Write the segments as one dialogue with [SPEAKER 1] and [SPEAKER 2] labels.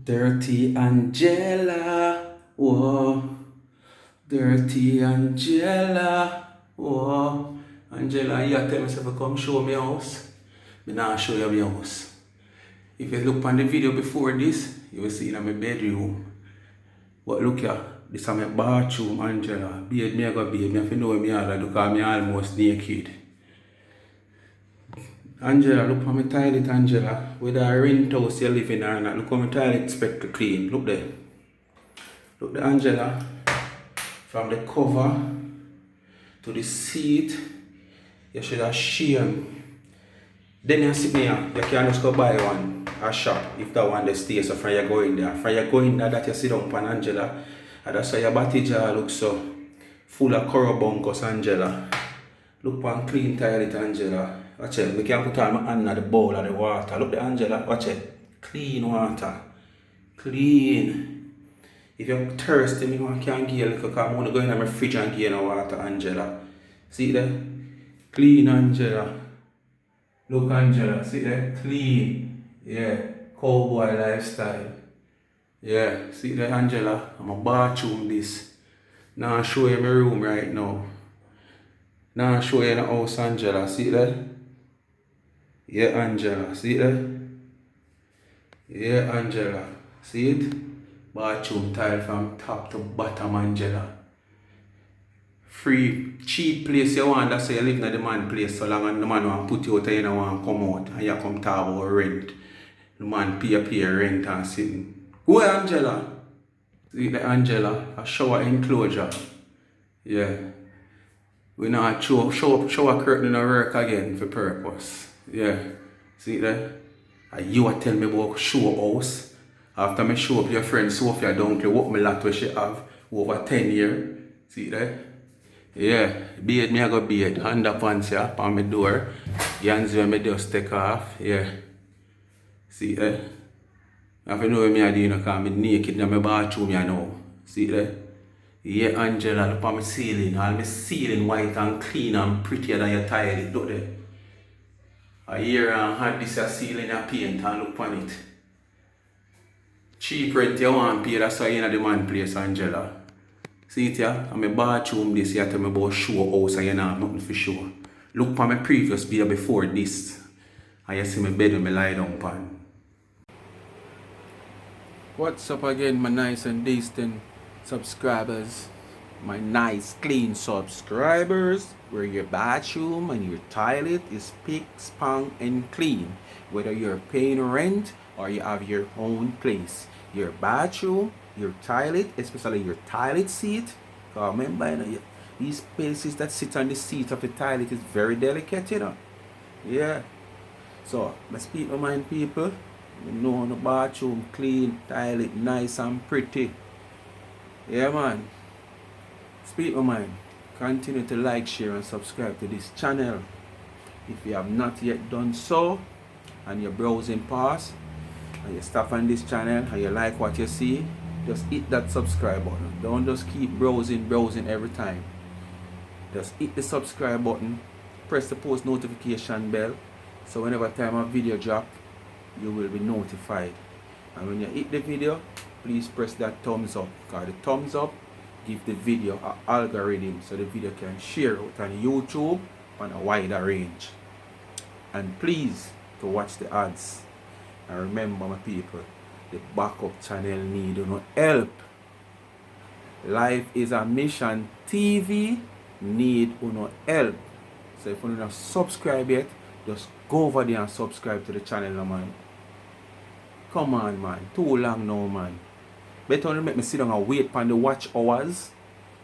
[SPEAKER 1] Dirty Angela, whoa. Dirty Angela, whoa. Angela, you tell me to come show me house. Me not show you my house. If you look on the video before this, you will see in my bedroom. But look here, this is my bathroom, Angela. Beard me I go beard me. If you know me all because me almost naked. Angela, look for my toilet, Angela. Whether I rent house you live in or not, look how my toilet expect to clean. Look there. Look there, Angela. From the cover to the seat, you should have shame. Then you sit here, you can just go buy one a shop if that one they stay. So from you go in there. From you go in there that you sit down on Angela. And that's why your body jar looks so full of corobunkus, Angela. Look on clean toilet, Angela. Watch it. We can put on my hand at the bowl of the water. Look the Angela. Watch it. Clean water. Clean. If you're thirsty, me can give you a little because I'm going to go in my fridge and give you water, Angela. See there? Clean, Angela. Look, Angela. See there? Clean. Yeah. Cowboy lifestyle. Yeah. See there, Angela? I'm a bathroom this. Now I'll show you my room right now. Now I'll show you the house, Angela. See there? Yeah, Angela. See there? Yeah, Angela. See it? Bathroom tile from top to bottom, Angela. Free, cheap place you want, that's why you live in the man place so long and the man want put you out and you don't want to come out and you come talk about rent. The man pay rent and sitting. Go ahead, Angela. See the Angela, a shower enclosure. Yeah. We not shower curtain in the work again for purpose. Yeah. See there? And you are telling me about show house. After me show up your friend Sophia Dunkley, what my lot where she have over 10 years. See that? Yeah, beard me I go beard. Underpants here on my door. Hands where me just take off. Yeah. See that? If you know what me I do, you know, because I'm naked in my bathroom you know. See that? Yeah, Angela, look at my ceiling. All my ceiling white and clean and prettier than your toilet. Look there. I hear and had this ceiling and paint and look on it. Cheap rent you want pay, that's why you're in the man place, Angela. See it here? I'm a bathroom this, you tell me about show house and you know nothing for sure. Look for my previous video before this. And you see my bed when I lie down upon. What's up again, my nice and decent subscribers? My nice clean subscribers, where your bathroom and your toilet is spick, span and clean. Whether you're paying rent or you have your own place. Your bathroom, your toilet, especially your toilet seat. Remember, you know, these places that sit on the seat of the toilet is very delicate, you know. Yeah. So, let's speak my mind, people. You know the bathroom clean, toilet nice and pretty. Yeah, man. Speak my mind. Continue to like, share and subscribe to this channel. If you have not yet done so, and you're browsing past, and you stop on this channel and you like what you see, just hit that subscribe button. Don't just keep browsing every time. Just hit the subscribe button, press the post notification bell, so whenever time a video drop, you will be notified. And when you hit the video, please press that thumbs up, because the thumbs up give the video an algorithm so the video can share out on YouTube on a wider range. And please to watch the ads. And remember, my people, the backup channel need no help. Life is a mission. TV need no help. So if you don't subscribe yet, just go over there and subscribe to the channel, man. Come on, man. Too long now, man. Better only make me sit down and wait for the watch hours.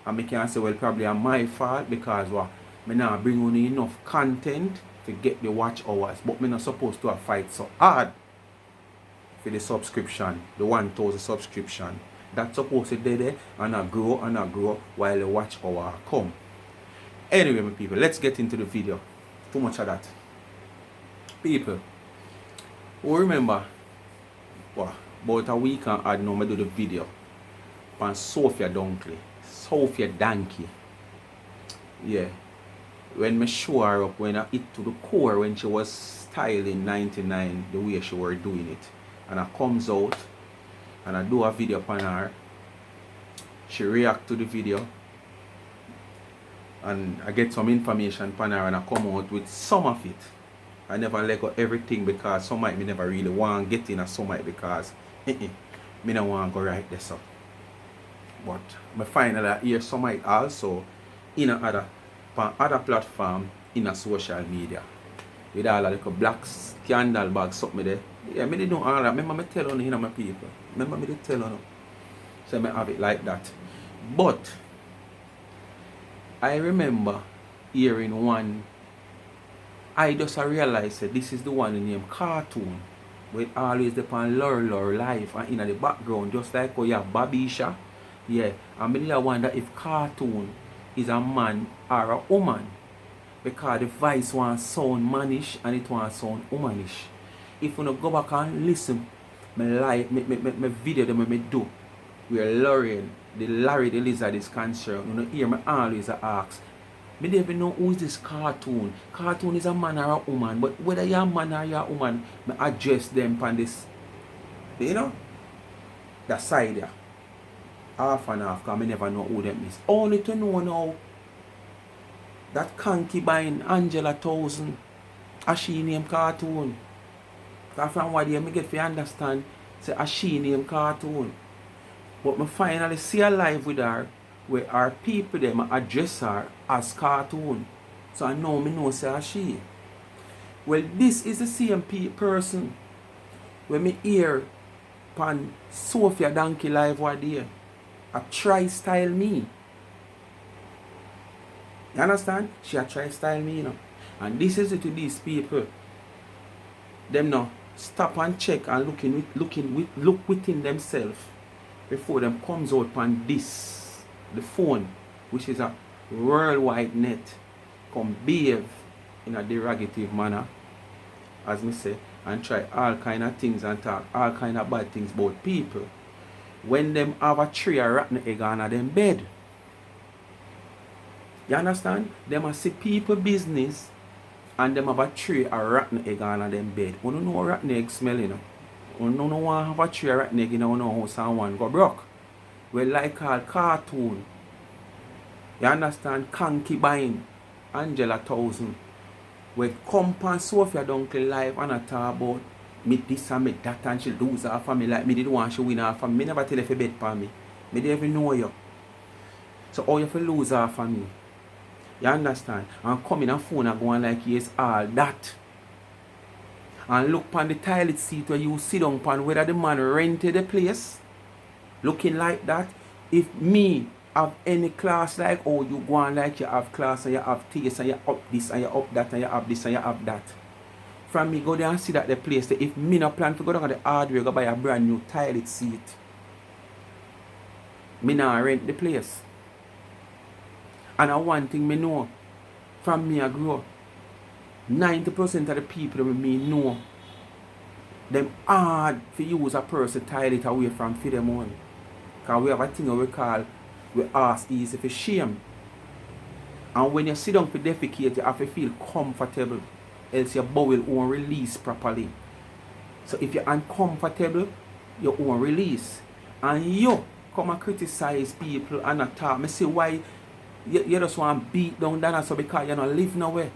[SPEAKER 1] And me can say, well, probably it's my fault because what? Me not bring on enough content to get the watch hours. But me not supposed to fight so hard for the subscription, the 1,000 subscription. That's supposed to be there and I grow while the watch hour come. Anyway, my people, let's get into the video. Too much of that. People, who remember what, about a week and I know I do the video on Sophia Dunkley. Sophia Donkey. Yeah. When me show her up, when I hit to the core when she was styling 99 the way she were doing it. And I comes out and I do a video upon her. She react to the video, and I get some information upon her, and I come out with some of it. I never let go everything because some might me never really want to get in, and some might because me don't want to go right this up. But I find that I hear some might also in other platform in a social media with all like a black scandal bag something there. Yeah, me did know all that. Remember me tell on you know my people. Remember me did tell on. So I have it like that. But I remember hearing one. I just realized that this is the one named Cartoon. With always the pan Landlord live and in the background, just like how you have Babisha. Yeah. And I wonder if Cartoon is a man or a woman. Because the voice wants sound mannish and it wants sound womanish. If you go back and listen, my video that I do, where Larry the Lizard is concerned, you hear me always ask, me don't even know who is this Cartoon. Cartoon is a man or a woman, but whether you're a man or you're a woman, I address them on this, you know, that side there. Half and half, because I never know who them is. Only to know now that concubine Angela 1000, as she named Cartoon. Because from what I get to understand, say as she named Cartoon. But I finally see her live with her, where our people them address her as Cartoon. So I know say as she. Well, this is the same person when me hear pan Sophia Donkey live one day. A try style me. You understand? She a try style me, you know. And this is it to these people. Them now stop and check and look within themselves before them comes out on this, the phone, which is a worldwide net, come behave in a derogative manner, as me say, and try all kind of things and talk all kind of bad things about people. When them have a tree or rotten egg on them bed. You understand? Them a see people business and them have a tree or rotten egg on them bed. You don't know rotten egg smell, you know. You don't know want have a tree or rotten egg in your house and one go broke. Well, like called Cartoon. You understand? Concubine Angela 1000. We come pan Sophia Dunkley live and I talk about me this and me that and she lose her for me like me didn't want she win her for me. Me never tell her if you bet for me. Me didn't even know you. So how you feel lose her for me? You understand? And come in a phone and go on like yes all that. And look on the toilet seat where you sit down pan whether the man rented the place. Looking like that. If me have any class like oh you go on like you have class and you have taste and you up this and you up that and you have this and you have that. From me go there and see that the place that if me not plan to go down to the hardware go buy a brand new toilet seat. Me not rent the place. And one thing me know, from me I grew up, 90% of the people that me know, them hard to use a person toilet away from for them own. Because we have a thing we call, we ask easy for shame. And when you sit down to defecate, you have to feel comfortable. Else your bowel won't release properly. So if you're uncomfortable, you won't release. And you come and criticize people and attack. Me say why you just want to beat down that so because you don't live nowhere.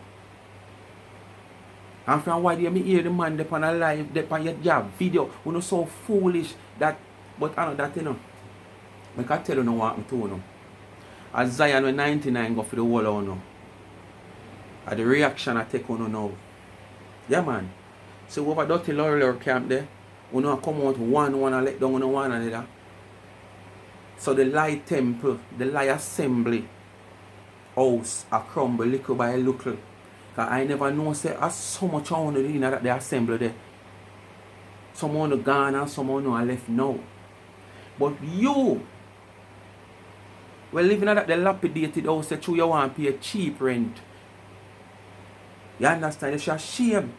[SPEAKER 1] And from why do you hear the man up on a live, up on your job video, you know so foolish that, but I know that you know. I can tell you no what I'm to you know. As Zion when 99 go for the wall on now. At the reaction I take on now. Yeah man. So over dirty Landlord camp there, you know come out one and let down one another. So the lie temple, the lie assembly house a crumble little by little. Cause I never know say so much on the in that they assemble there. Someone gone and someone are left now. But you living at that dilapidated house that you want to pay a cheap rent. You understand? It's a shame.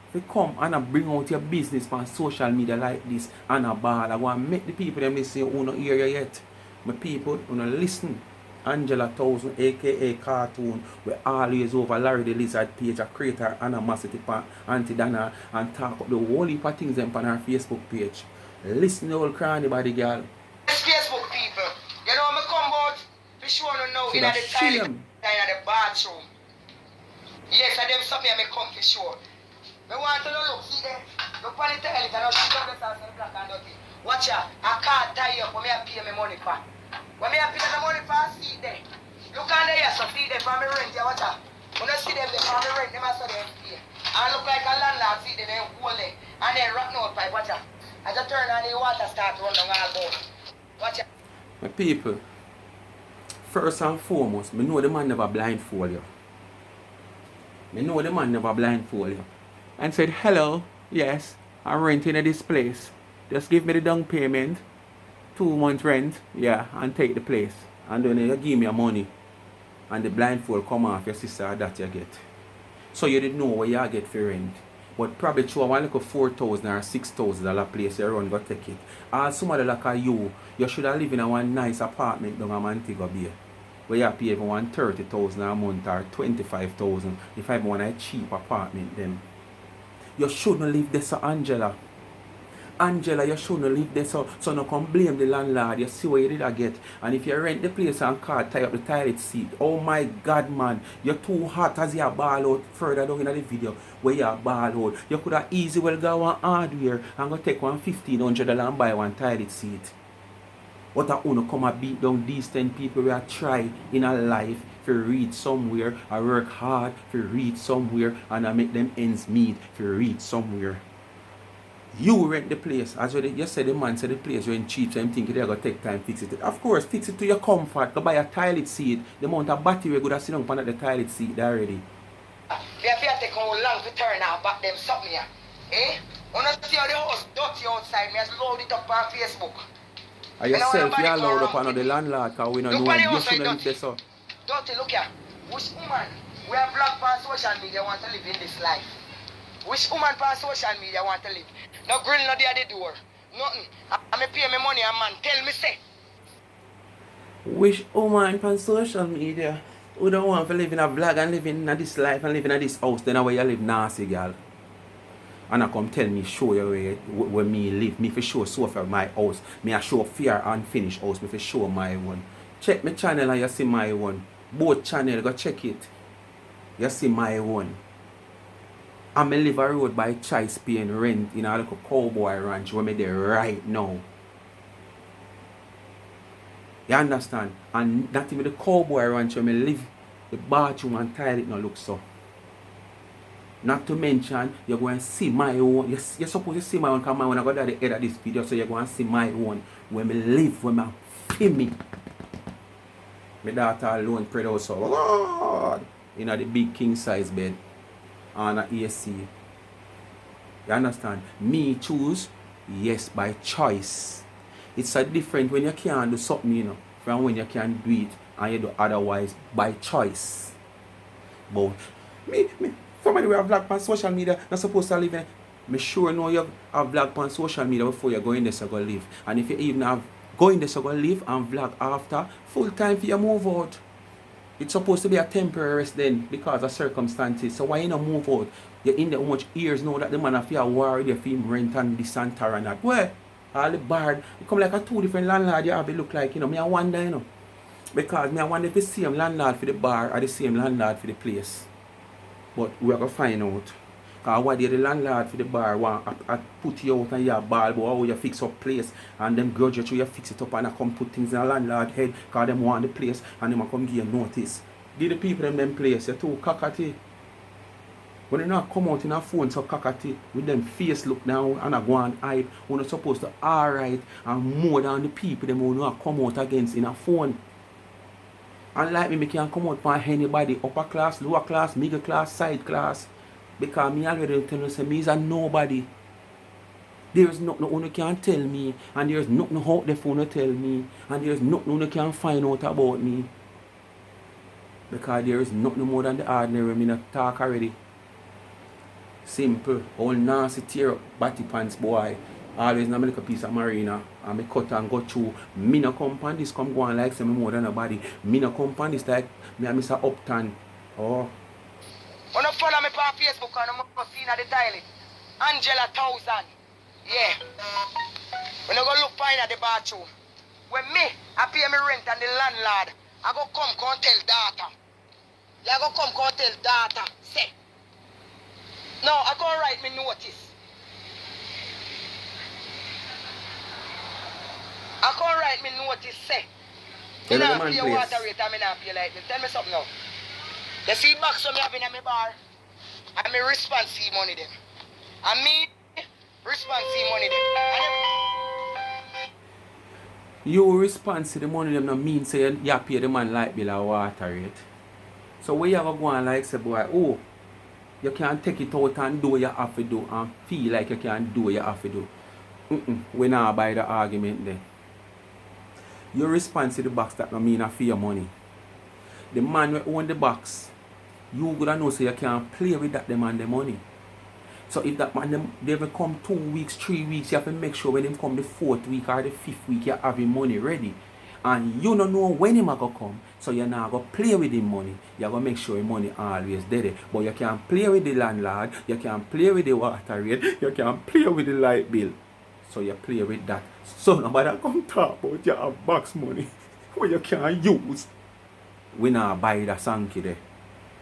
[SPEAKER 1] If you come and bring out your business on social media like this and a ball, I want to make the people them say, oh no hear you yet. My people, you know listen. Angela 1000 aka Cartoon we always over Larry the Lizard page a creator animosity for Auntie Dana and talk up the whole heap of things them on her Facebook page. Listen to old cranny body girl.
[SPEAKER 2] It's Facebook people. You know me come out for sure no know in the toilet in the bathroom. Yes, and them something me come for sure. Me want to look, see there. Look on the toilet and I'll sit on the sauce and black and dirty. Watch ya, I can't tie up when me pay me money for. When me pay the money for, see there. Look on there, so see there for me rent, ya watch ya. When I see them, they for me rent, them I saw them pay. And look like a landlord, see there, they hold it. And then rock no pipe, watch ya. I just turn on the water start run down all about. Watch ya.
[SPEAKER 1] My people, first and foremost, me know the man never blindfold you. Me know the man never blindfold you. And said, hello, yes, I'm renting at this place. Just give me the down payment, 2 months rent, yeah, and take the place. And then you give me your money. And the blindfold come off your sister that you get. So you didn't know what you get for rent. But probably through one like a $4,000 or $6,000 place you run go take it. Or somebody like you should have live in a one nice apartment down a Montego Bay. Where you pay even $30,000 a month or $25,000 if I want a cheap apartment then. You shouldn't live there, so Angela. Angela, you shouldn't live there, so no come blame the landlord. You see what you did get. And if you rent the place and car, tie up the toilet seat, oh my God, man, you're too hot as you ball out further down in the video where you ball out. You could have easily well go on hardware and go take one $1,500 and buy one toilet seat. What I want to come and beat down these 10 people who try in a life to reach somewhere, I work hard to reach somewhere, and I make them ends meet to reach somewhere. You rent the place, as you said, the man said the place you're in cheap, so I'm thinking they're going to take time to fix it. Of course, fix it to your comfort. Go buy a toilet seat. The amount of battery we're going to sit down on the toilet seat already.
[SPEAKER 2] They have to take how long to turn out back them something here. Eh? When I see how the house dirty outside, me I load it up on Facebook.
[SPEAKER 1] And yourself, you're allowed up on the landlord, because we don't know you shouldn't live there, so.
[SPEAKER 2] Dirty, look here. Which woman we have blocked on social media want to live in this life? Which woman on social media want to live? No grill, no there at the door. Nothing. I pay me money, a man. Tell me, say.
[SPEAKER 1] Which woman on social media who don't want to live in a vlog and live in this life and live in this house, then where you live nasty, girl? And I come tell me, show you where me live. Me for sure so for my house. Me I show fair and finished house. Me for sure my one. Check my channel and you see my one. Both channel, go check it. You see my one. I me live a road by choice paying rent in a little cowboy ranch where me there right now. You understand? And not even the cowboy ranch where me live, the bathroom and toilet no look so. Not to mention, you're going to see my own. You're supposed to see my own, because my own I got at the end of this video, so you're going to see my own. Where me live, where I feel me. My daughter alone prayed also, Lord, in the big king size bed. On a AC. You understand? Me choose, yes, by choice. It's a different when you can't do something, you know, from when you can do it and you do otherwise by choice. But me, somebody who have vlog on social media, not supposed to live in. Me sure know you have vlog on social media before you go in there so go live. And if you even have go in there so go live and vlog after, full time for you move out. It's supposed to be a temporary rest then because of circumstances. So why you not move out? You're in there how much years now that the man have to worry the film rent and this and that and that. Where? All the bar, it come like a two different landlord you have it look like, you know. Me I wonder, you know. Because me I wonder if the same landlord for the bar or the same landlord for the place. But we are going to find out. Because what the landlord for the bar want to put you out and your ball, but how you fix up place and them grudge you through you fix it up and I come put things in the landlord head because them want the place and them come give you notice. Give the people them place, you're too cockatoo. When you not come out in a phone so cockatoo with them face look down and I go and hide, you're not supposed to alright and more than the people them who not come out against in a phone. And like me can't come out for anybody, upper class, lower class, middle class, side class. Because me already tell you, say me is a nobody. There is nothing you can tell me, and there is nothing out there for you to tell me, and there is nothing you can find out about me. Because there is nothing more than the ordinary. Me not talk already. Simple, all nasty tear up, batty pants boy. Always na me like a piece of marina and me cut and go through. Me no come pan this come go on like say me more than a body. Me no come pan this like me and Mr. Upton. Oh.
[SPEAKER 2] When I follow me on Facebook and I'm see in the toilet. Angela 1000. Yeah. in the bathroom. When me, I pay me rent and the landlord, I go come tell data. You go come tell data. Say. No, I go write me notice. I go write me notice, say. Me not pay your water rate and me not pay light bill. Tell me something now. You see box so me have in my bar. And me response see money them. And me response see money them.
[SPEAKER 1] You respond to the money them no mean say you pay the man light bill or water rate. So where you go and like say boy, oh, you can't take it out and do what you have to do and feel like you can't do what you have to do. We not buy the argument then. You respond to the box that no mean a for your money. The man who own the box, you gonna know so you can't play with that them and the money. So if that man they will come 2 weeks, 3 weeks, you have to make sure when him come the 4th week or the 5th week you have him money ready. And you don't know when him go come. So you're not going to play with him money. You're going to make sure him money always there. But you can't play with the landlord. You can't play with the water rate. You can't play with the light bill. So you play with that. So nobody come talk about you have box money where you can't use. We not buy that sanky there.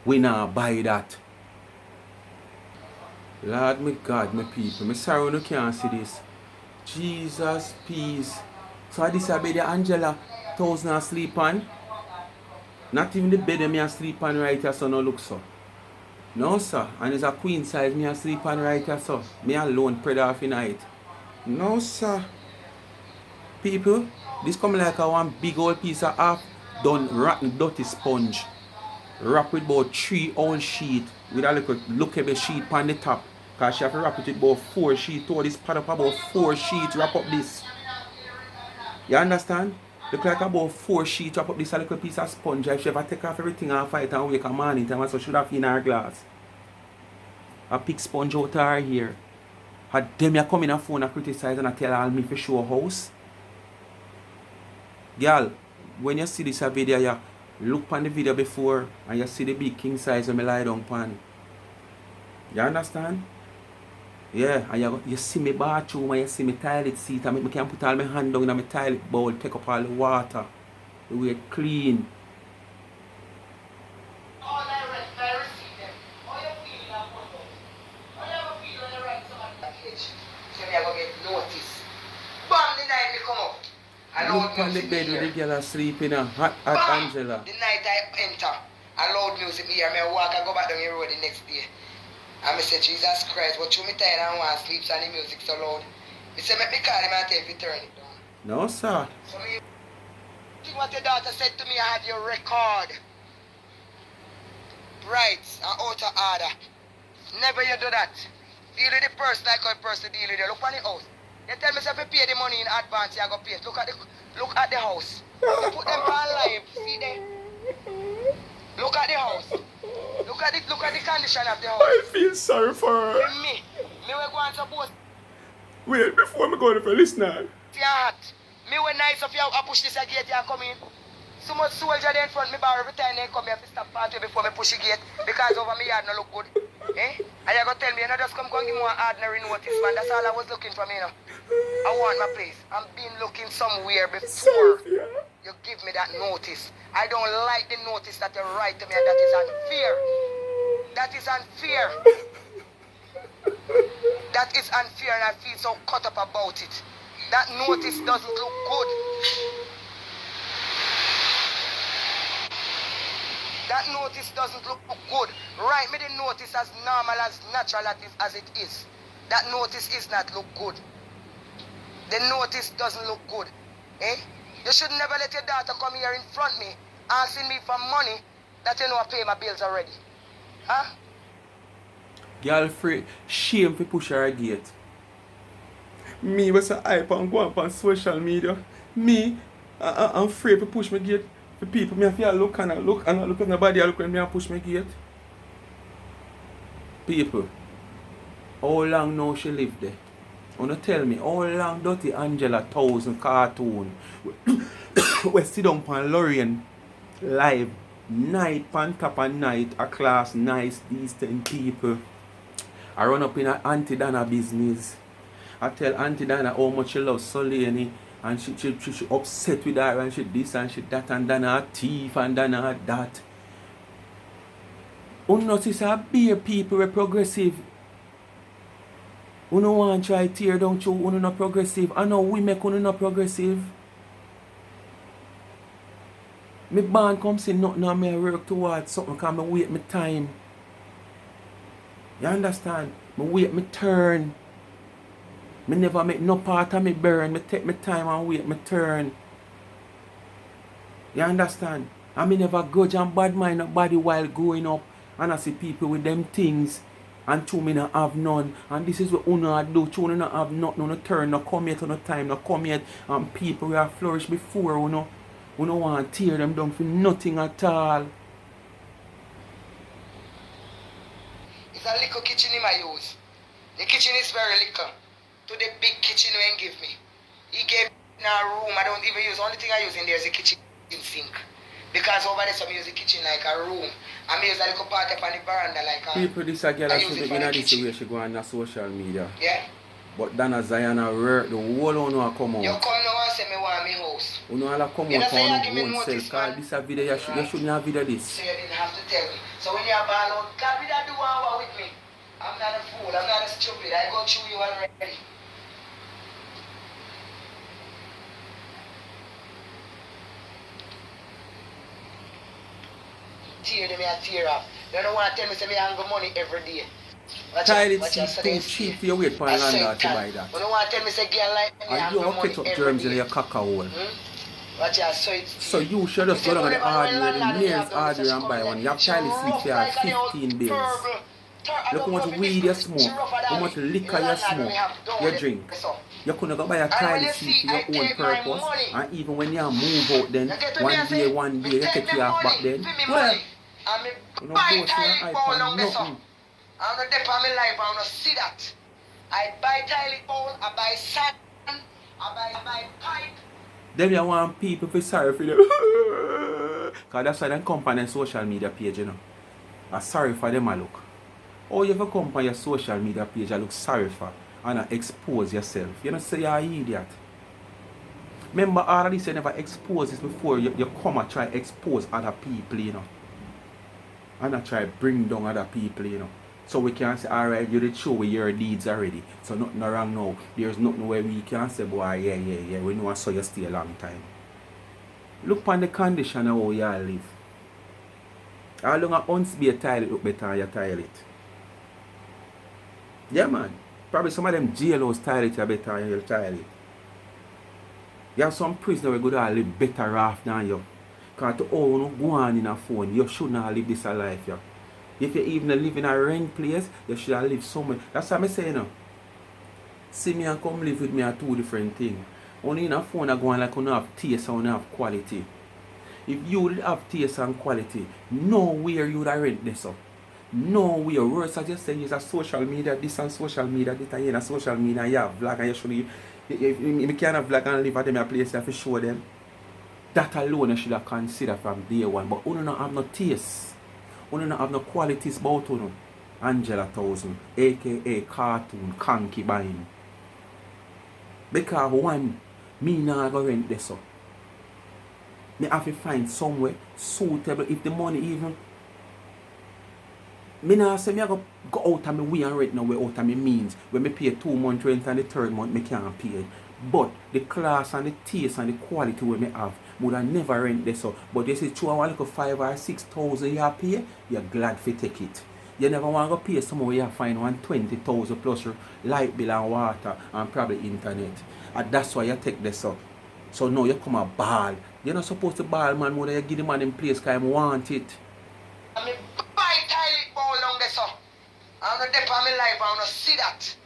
[SPEAKER 1] We not buy that. Lord, my God, my people. I'm sorry when you can't see this. Jesus, peace. So this is bed Angela 1,000 sleep on. Not even the bed me sleep on right here, so no look so. No sir. And it's a queen size me sleep on right here, so. Me alone spread off in night. No sir. People, this come like a one big old piece of half done rotten dirty sponge. Wrap with about 3 ounce sheet with a little lookable sheet on the top. Cause she have to wrap it with about 4 sheets. Throw this pad up about 4 sheets, wrap up this. You understand? Look like about 4 sheets, wrap up this a little piece of sponge. If she ever take off everything and fight and wake a morning time, so she should have in her glass. A pick sponge out of her hair. Had them you come in a phone and criticize and I tell all me for show house. Girl, when you see this video, you look on the video before and you see the big king size when I lie down pan. You understand? Yeah, and you see me bathroom and you see me toilet seat and I can put all my hand down in my toilet bowl, take up all the water. The way it clean. Look on the bed with the girl sleeping and hot Angela.
[SPEAKER 2] The night I enter, I loud music here, I walk and go back down the road the next day. And I say, Jesus Christ, what you me tired and want to sleep and the music so loud. I say, make me call him and tell him to turn it down.
[SPEAKER 1] No, sir.
[SPEAKER 2] So me think what your daughter said to me, I have your record. Right, and out of order. Never you do that. Deal with the person like how a person deal with you. Look on the house. You tell me if you pay the money in advance, you go pay it. Look at the house. You put them on live. See there? Look at the house. Look at the condition of the house.
[SPEAKER 1] I feel sorry for her.
[SPEAKER 2] Me will go and suppose.
[SPEAKER 1] Wait, before me go to listen now.
[SPEAKER 2] See your hat. Me will nice of you I push this gate and come in. So much soldier there in front me bar every time they come here to stop party before me push the gate because over me yard no look good. Eh? And you gonna tell me you know just come give me one ordinary notice, man. That's all I was looking for me, you know. I want my place. I'm been looking somewhere before you give me that notice. I don't like the notice that you write to me, and that is unfair. That is unfair. That is unfair, and I feel so cut up about it. That notice doesn't look good. That notice doesn't look good. Write me the notice as normal, as natural as it is. That notice is not look good. The notice doesn't look good. Eh? You should never let your daughter come here in front of me asking me for money that you know I pay my bills already. Huh?
[SPEAKER 1] Girl free, shame for push her gate. Me was a hype and go up on social media. Me, I'm afraid to push my gate. For people, me have to look and I look at nobody look when me push my gate. People, how long now she live there? Wanna tell me how long dirty Angela 1,000 cartoon we sit down on Lorraine live night pan top and night a class nice decent people. I run up in a Auntie Dana business. I tell Auntie Dana how much she loves Solani And she upset with her and she this and she that and then her thief and then her that. Notice how beer people are progressive. You don't want to try tear down you, you not progressive. I know we make you not progressive. Me band come say nothing and me work towards something because I wait my time. You understand? I wait my turn. Me never make no part of me burn. Me take my time and wait my turn. You understand? And me never grudge and bad mind nobody while growing up. And I see people with them things. And two me not have none. And this is what uno do. Two not have nothing. No turn, no come yet, no time, no come yet. And people who have flourished before uno want to tear them down for nothing at all.
[SPEAKER 2] It's a little kitchen in my use. The kitchen is very little. To the big kitchen he give me. He gave me a room. I don't even use. Only thing I use in there is a kitchen sink. Because over there, so I use the kitchen like a room. I use a little part up on the veranda like a...
[SPEAKER 1] People, this a girl should be in this way she go on the social media.
[SPEAKER 2] Yeah.
[SPEAKER 1] But then as Zion work, the whole one will come out.
[SPEAKER 2] You come now and say me want my house.
[SPEAKER 1] You know all come out for your own self. Because this a video, you shouldn't have video this.
[SPEAKER 2] So you didn't have to tell me. So when you are ball out, God, we don't do one with me. I'm not a fool, I'm not a stupid. I go through you already. Tear them and tear off. You don't want to tell me say me hang money every day.
[SPEAKER 1] Tiles is too cheap for you wait for a landlord to buy that.
[SPEAKER 2] You don't want to tell me say girl like me hang
[SPEAKER 1] you
[SPEAKER 2] money
[SPEAKER 1] cut up germs in your caca hole.
[SPEAKER 2] Watch out, so it's...
[SPEAKER 1] So you should just go down to the hardware, the nearest hardware and buy one. You have tiles sleep for 15 bills. Look how much weed you smoke, how much liquor you smoke, you drink. You couldn't go buy a tile seat for your own purpose. And even when you move out then, one day, you take you off back then. Well, you know, both your iPad, nothing.
[SPEAKER 2] I'm not depend on my life, I don't see that. I buy toilet bowl, I buy sand, I buy pipe.
[SPEAKER 1] Then you want people to sorry for them. Because that's why they come on their social media page, you know. I'm sorry for them, I look. Or you ever come on your social media page, I look sorry for and expose yourself. You know, say you're an idiot. Remember, all of this, you never expose this before you come and try to expose other people, you know. And I try to bring down other people, you know. So we can say, alright, you did show with your deeds already. So nothing wrong now. There's nothing where we can say, boy, yeah. We know I saw you stay a long time. Look on the condition of how you all live. How long a ounce be a toilet look better than your toilet? Yeah, man. Probably some of them jailhouse toilets are better than your toilet. You have some prisoners who go live better off than you. Because to all you go on in a phone, you should not live this life, yeah. If you even live in a rent place, you should have live somewhere. That's what I'm saying now. See me and come live with me are two different things. Only in a phone I go on like you have taste and you have quality. If you would have taste and quality, nowhere you would have rent this up. Nowhere. Worse I just say it's a social media, this and social media, this and a social media, you have vlog and you should you can't have vlog and live at them a place you have to show them. That alone you should have considered from day one. But you don't have no taste. You don't have no qualities about you. Angela 1000, aka cartoon, concubine. Because one, me not go rent this up. Me have to find somewhere suitable if the money even. Me not say me go out of my way and rent now way out of my means. When me pay 2 months rent and the 3rd month me can't pay. But the class and the taste and the quality where me have would have never rent this up. But you see, through a like 5,000 or 6,000 you pay, you're glad to take it. You never want to pay somewhere where you find 120,000 plus your light bill and water and probably internet. And that's why you take this up. So now you come a ball. You're not supposed to ball, man, more than you give the man in place because I want it.
[SPEAKER 2] I mean, buy toilet bowl down there, so. I'm not depend on my life, I don't see that.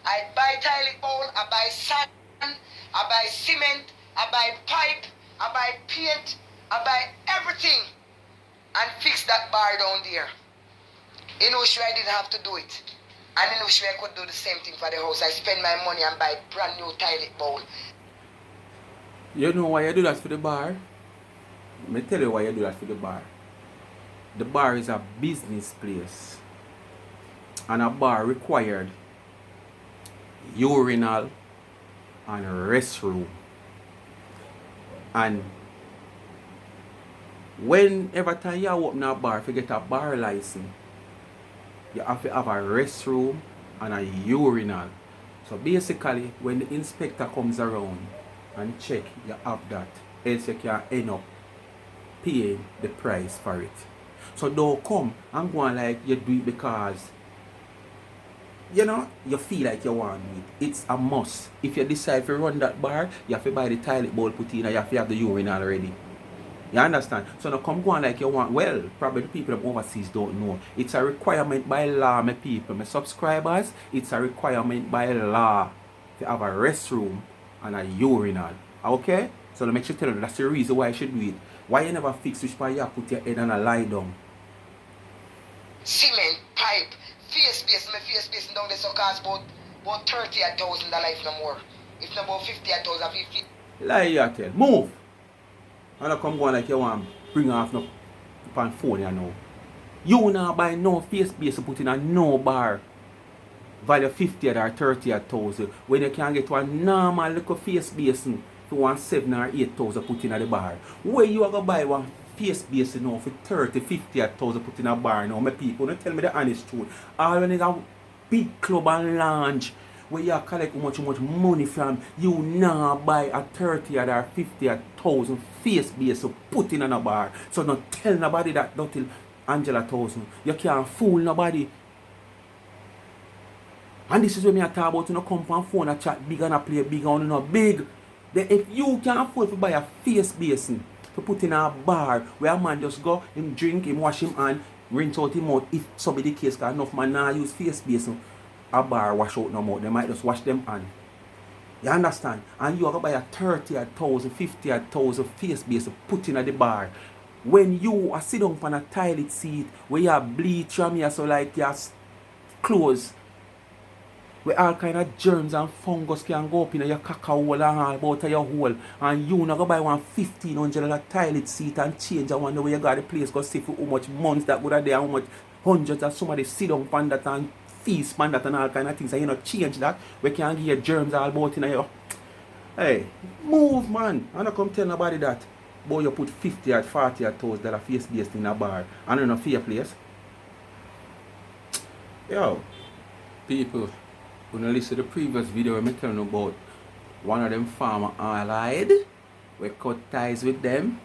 [SPEAKER 2] I buy toilet bowl, I buy sand, I buy cement, I buy pipe, I buy paint, I buy everything and fix that bar down there. In Ushu I didn't have to do it. And in Ushu I could do the same thing for the house. I spend my money and buy brand new toilet bowl.
[SPEAKER 1] You know why you do that for the bar? Let me tell you why you do that for the bar. The bar is a business place. And a bar required urinal and restroom. And whenever time you open a bar, if you get a bar license, you have to have a restroom and a urinal. So basically, when the inspector comes around and check, you have that. Else you can end up paying the price for it. So don't come and go on like you do it because you feel like you want it. It's a must. If you decide to run that bar, you have to buy the toilet bowl put in and you have to have the urinal ready. You understand? So now come go on like you want. Well, probably the people overseas don't know. It's a requirement by law, my people, my subscribers. It's a requirement by law to have a restroom and a urinal. Okay? So let me make tell you that's the reason why I should do it. Why you never fix which part you put your head and a lie down?
[SPEAKER 2] Cement, pipe, face base, my face base down there so cost about 30,000 if no more. If not about 50,000, 50.
[SPEAKER 1] Lie you tell. Move! And I come go on like you want bring off no upon phone you know. You now buy no face base to put in a no bar. Value 50 or 30,000 when you can get one normal little face basin for 1 7 or 8,000 put in at the bar. Where you are going to buy one face basin now for 30, 50,000 put in a bar now, my people, don't tell me the honest truth. All when it's a big club and lounge where you collect much money from, you now buy a 30 or 50,000 face basin put in a bar. So don't tell nobody that dirty Angela 1,000. You can't fool nobody. And this is when I talk about come on phone and chat big and a play big and not big. Then if you can afford to buy a face basin to put in a bar where a man just go, him drink, him wash him hand, rinse out him mouth. If somebody case because enough man now use face basin, a bar wash out no mouth. They might just wash them hand. You understand? And you are going to buy a 30,000, 50,000 face basin put in at the bar. When you are sitting on a toilet seat where you have bleach from here so like your clothes where all kind of germs and fungus can go up in your caca hole and all about your hole, and you not go buy one $1,500 toilet seat and change and wonder where you got the place go see for how much months that would have there, how much hundreds of somebody sit down on that and feast on that and all kind of things, and you not change that we can give you germs all about in your. Hey, move man. I don't come tell nobody that. Boy, you put 50 or 40,000 dollar face based in a bar and in a fair place. Yo, people. When you listen to the previous video, I'm telling you about one of them farmer allied. We cut ties with them.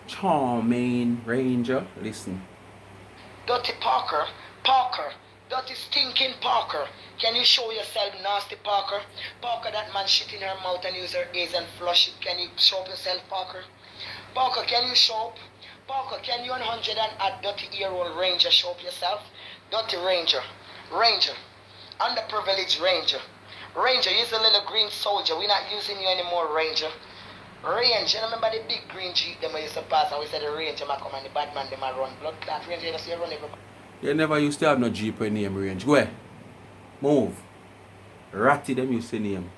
[SPEAKER 1] Charming Ranger. Listen.
[SPEAKER 2] Dirty Parker, dirty stinking Parker. Can you show yourself, nasty Parker? Parker, that man shit in her mouth and use her ears and flush it. Can you show up yourself, Parker? Parker, can you show up? Parker, can you 100 and add dirty ear-roll Ranger show up yourself? Dirty Ranger. Underprivileged Ranger. Ranger, you're a little green soldier. We're not using you anymore, Ranger. Ranger, you remember the big green Jeep them we used to pass and we said the Ranger might come and the bad man them might run blood clot. Ranger, you see run everybody.
[SPEAKER 1] You never used to have no Jeep with name Range. Go ahead. Move. Ratty them used to name.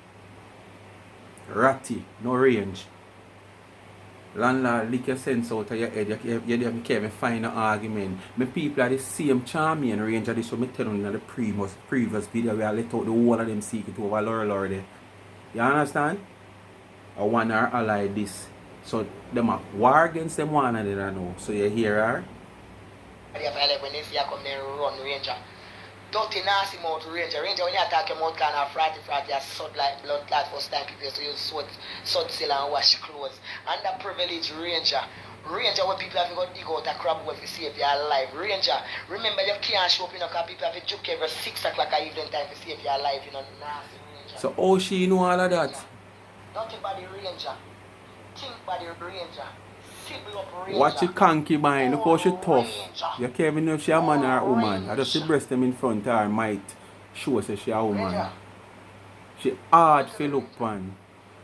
[SPEAKER 1] Ratty, no Range. Landlord, lick your sense out of your head. You can't even find an argument. My people are the same charming Range of this, so I tell you in the previous video where I let out the whole of them secret over Landlord there. You understand? I want our ally this. So them are war against them one another now. So you hear her?
[SPEAKER 2] When they see you come there run Ranger. Dirty nasty mouth Ranger. Ranger, when you attack your mouth kind of fratty, you sud like blood clot first time people used to use sud seal and wash clothes. Underprivileged Ranger. Ranger, when people have got dig out a crab if you see if you're alive. Ranger, remember you can't show up in because people have to juke every 6 o'clock at evening time to see if you're alive, nasty Ranger.
[SPEAKER 1] So how she know all of that?
[SPEAKER 2] Dirty body Ranger. Think body Ranger.
[SPEAKER 1] Watch your concubine, look how she tough. You can't even know if she a man or a woman. I just see breast them in front of her might show say she a woman. She hard to look on.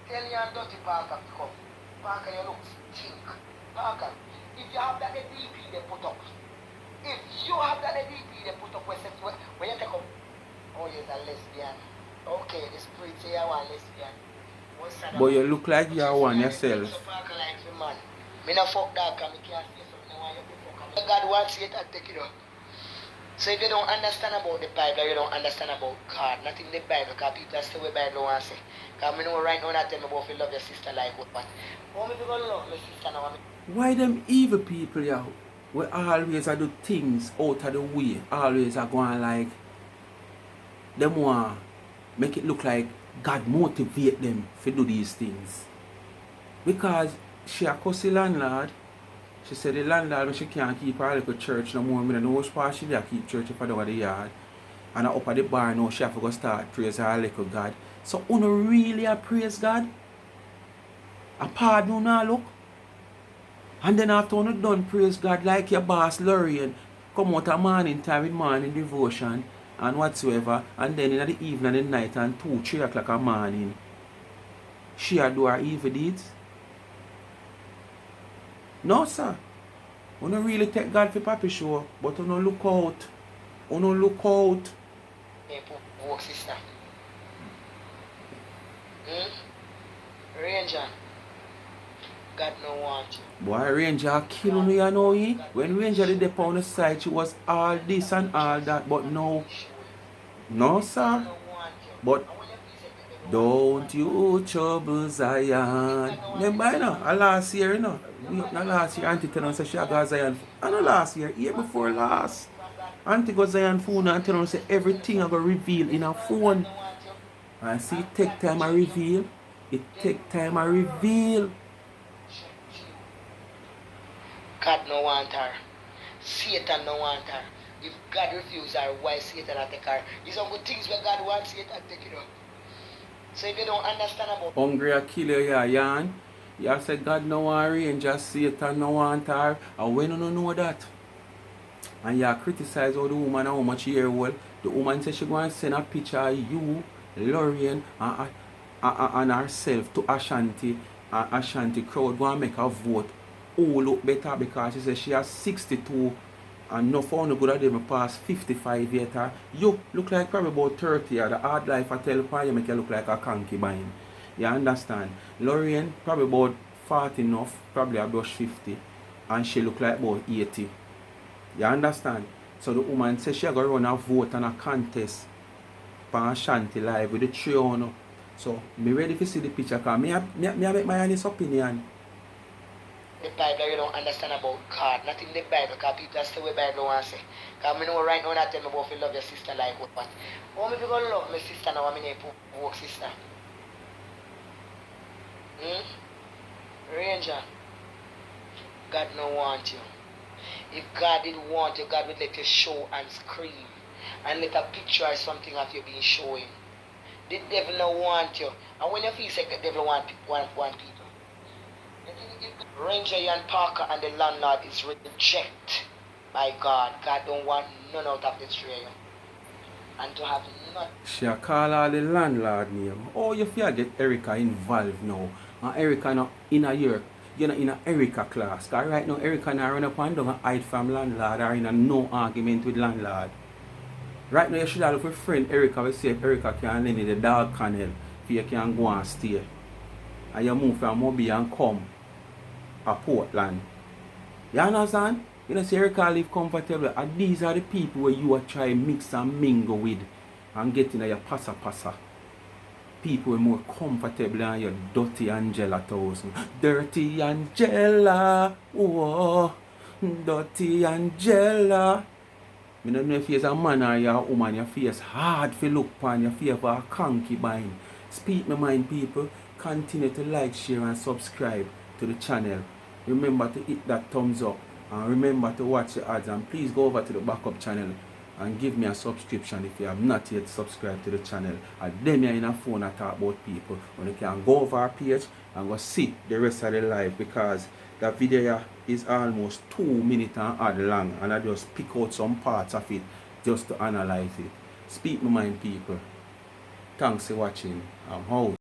[SPEAKER 2] Tell your dirty Parker to come. Parker, you look stink. Parker, if you have that DP they put up. If you have that DP they put up when you take up, oh you're a lesbian. Okay, the spirit say you are lesbian.
[SPEAKER 1] But you look like you are one yourself.
[SPEAKER 2] Me no fuck that because me can't say something I want you to fuck. God wants you to take it up. So if you don't understand about the Bible, you don't understand about God, not in the Bible, because people are still with the Bible want to say. Because I know right now that tell me about if you love your sister like what, but how me people love my sister now?
[SPEAKER 1] Why them evil people, yeah, we always do things out of the way, always are going like, them want make it look like God motivate them to do these things. Because she a cuss the landlord. She said the landlord she can't keep her little church no more. I don't know which part she did keep church if I don't the yard. And up at the bar now she have to go start praise her little God. So uno really a praise God? A pardon now look? And then after uno done praise God like your boss Lorian, come out a morning time with morning devotion and whatsoever, and then in the evening and the night and 2, 3 o'clock a morning, she a do her evil deeds? No sir. You don't really take God for Papi show, but you don't look out. You don't look out.
[SPEAKER 2] Work sister. Ranger. God no want you.
[SPEAKER 1] Boy, Ranger kill me, you know he? When Ranger did the on the side, she was all this and all that, but no. No sir. But don't you trouble Zion. Remember, you know, last year, you know. Not last year, Auntie Tenant said she got Zion. And not last year before last. Auntie got Zion phone and Tenant said everything I got reveal in her phone. And see, it take time I reveal. It take time I reveal.
[SPEAKER 2] God no want her. Satan no want her. If God refuse her, why Satan take her? There's some good things where God wants Satan to take it up. So if you don't understand about
[SPEAKER 1] hungry a kill you, yarn. You say God no want Ranger, Satan no want her. And when you don't know that, and you criticize how the woman how much she hear well, the woman says she going to send a picture of you, Lorian, and herself to Ashanti, and Ashanti crowd go and make a vote. Oh, look better because she says she has 62 and no found good at them past 55 yet. You look like probably about 30. The hard life I tell you make you look like a concubine. You understand? Lorian probably about 40 enough, probably about 50. And she look like about 80. You understand? So the woman says she going to run a vote and a contest for Ashanti live with the 300. So me ready to see the picture because me make my honest opinion.
[SPEAKER 2] the Bible, you don't understand about God, not in the Bible, because people are still with the Bible want to say. Because I know right now that tell me about if you love your sister like what, but how many people love my sister now, I mean work sister? Ranger, God no want you. If God did want you, God would let you show and scream and let a picture or something of you being showing. The devil no want you. And when you feel like the devil want people, Ranger and Parker and the landlord is rejected by God. God don't want none out of this trio. And to have none.
[SPEAKER 1] She call all the landlord name. Oh, you feel get Erica involved now. And Erica now in a year. You're not in a Erica class. Because right now Erica now run up and down and hide from landlord or in a no argument with landlord. Right now you should have look for friend Erica will see if Erica can lend you the dog kennel if you can go and stay. And you move from Mobile and come a Portland. You understand? You know, say Erica live comfortable. And these are the people where you are trying to mix and mingle with and get in your passa. People who are more comfortable than your dirty Angela thousand. Dirty Angela. Oh, dirty Angela. I don't know if you're a man or you're a woman, your face hard to look upon, your face for a concubine. Speak my mind, people. Continue to like, share and subscribe to the channel. Remember to hit that thumbs up and remember to watch the ads, and please go over to the backup channel and give me a subscription if you have not yet subscribed to the channel. And then you're in a phone and talk about people, when you can go over our page and go see the rest of the live, because that video is almost 2 minutes and odd long, and I just pick out some parts of it just to analyze it. Speak my mind, people. Thanks for watching. I'm out.